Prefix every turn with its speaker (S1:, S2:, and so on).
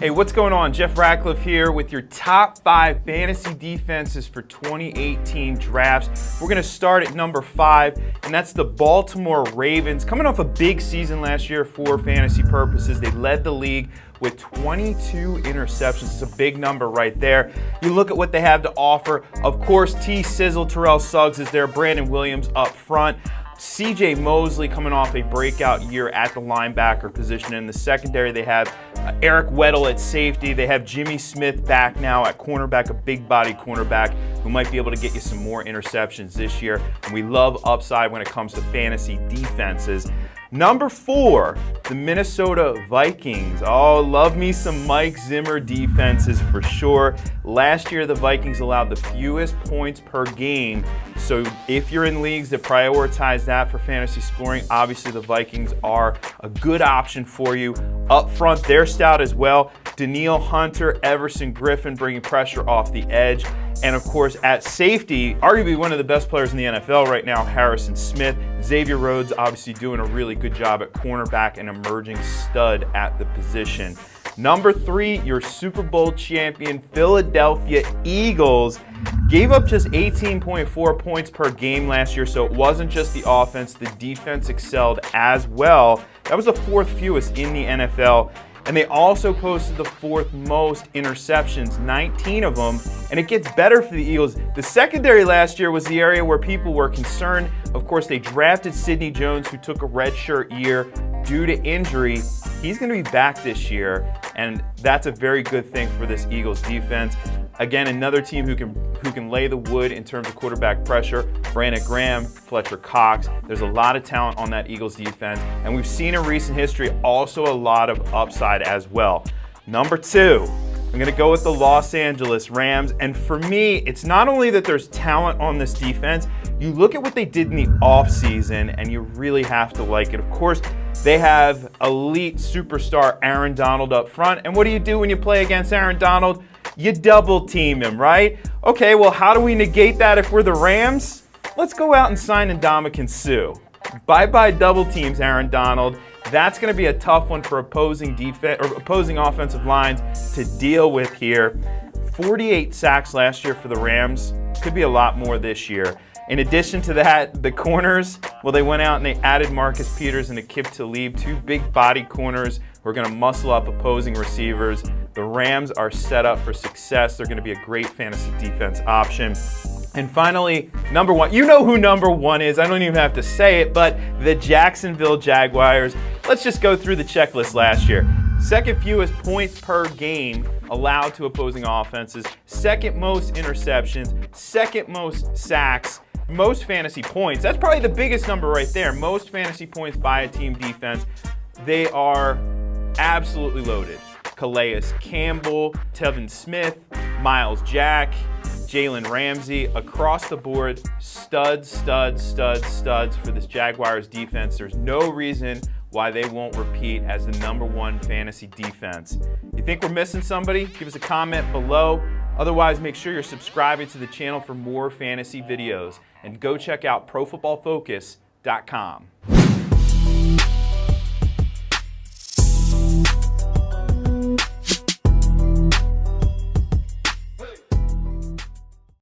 S1: Hey, what's going on? Jeff Ratcliffe here with your top 5 fantasy defenses for 2018 drafts. We're going to start at number 5, and that's the Baltimore Ravens. Coming off a big season last year for fantasy purposes, they led the league with 22 interceptions. It's a big number right there. You look at what they have to offer. Of course, Sizzle, Terrell Suggs is there, Brandon Williams up front. C.J. Mosley coming off a breakout year at the linebacker position. In the secondary, they have Eric Weddle at safety. They have Jimmy Smith back now at cornerback, a big body cornerback who might be able to get you some more interceptions this year. And we love upside when it comes to fantasy defenses. Number 4, the Minnesota Vikings. Oh, love me some Mike Zimmer defenses for sure. Last year, the Vikings allowed the fewest points per game. So if you're in leagues that prioritize that for fantasy scoring, obviously the Vikings are a good option for you. Up front, they're stout as well. Danielle Hunter, Everson Griffin bringing pressure off the edge. And of course, at safety, arguably one of the best players in the NFL right now, Harrison Smith. Xavier Rhodes obviously doing a really good job at cornerback, an emerging stud at the position. Number 3, your Super Bowl champion Philadelphia Eagles gave up just 18.4 points per game last year, so it wasn't just the offense, the defense excelled as well. That was the 4th fewest in the NFL. And they also posted the 4th most interceptions, 19 of them, and it gets better for the Eagles. The secondary last year was the area where people were concerned. Of course, they drafted Sidney Jones, who took a redshirt year due to injury. He's going to be back this year, and that's a very good thing for this Eagles defense. Again, another team who can lay the wood in terms of quarterback pressure. Brandon Graham, Fletcher Cox. There's a lot of talent on that Eagles defense. And we've seen in recent history also a lot of upside as well. Number 2, I'm going to go with the Los Angeles Rams. And for me, it's not only that there's talent on this defense, you look at what they did in the offseason and you really have to like it. Of course, they have elite superstar Aaron Donald up front. And what do you do when you play against Aaron Donald? You double team him, right? Okay, well, how do we negate that if we're the Rams? Let's go out and sign Ndamukong Suh. Bye-bye double teams, Aaron Donald. That's going to be a tough one for opposing offensive lines to deal with here. 48 sacks last year for the Rams. Could be a lot more this year. In addition to that, the corners, well, they went out and they added Marcus Peters and Aqib Talib, 2 big body corners who are going to muscle up opposing receivers. The Rams are set up for success. They're going to be a great fantasy defense option. And finally, number 1. You know who number 1 is. I don't even have to say it, but the Jacksonville Jaguars. Let's just go through the checklist last year. 2nd fewest points per game allowed to opposing offenses. 2nd most interceptions. 2nd most sacks. Most fantasy points. That's probably the biggest number right there. Most fantasy points by a team defense. They are absolutely loaded. Calais Campbell, Tevin Smith, Miles Jack, Jalen Ramsey, across the board, studs for this Jaguars defense. There's no reason why they won't repeat as the number 1 fantasy defense. You think we're missing somebody? Give us a comment below. Otherwise, make sure you're subscribing to the channel for more fantasy videos. And go check out ProFootballFocus.com.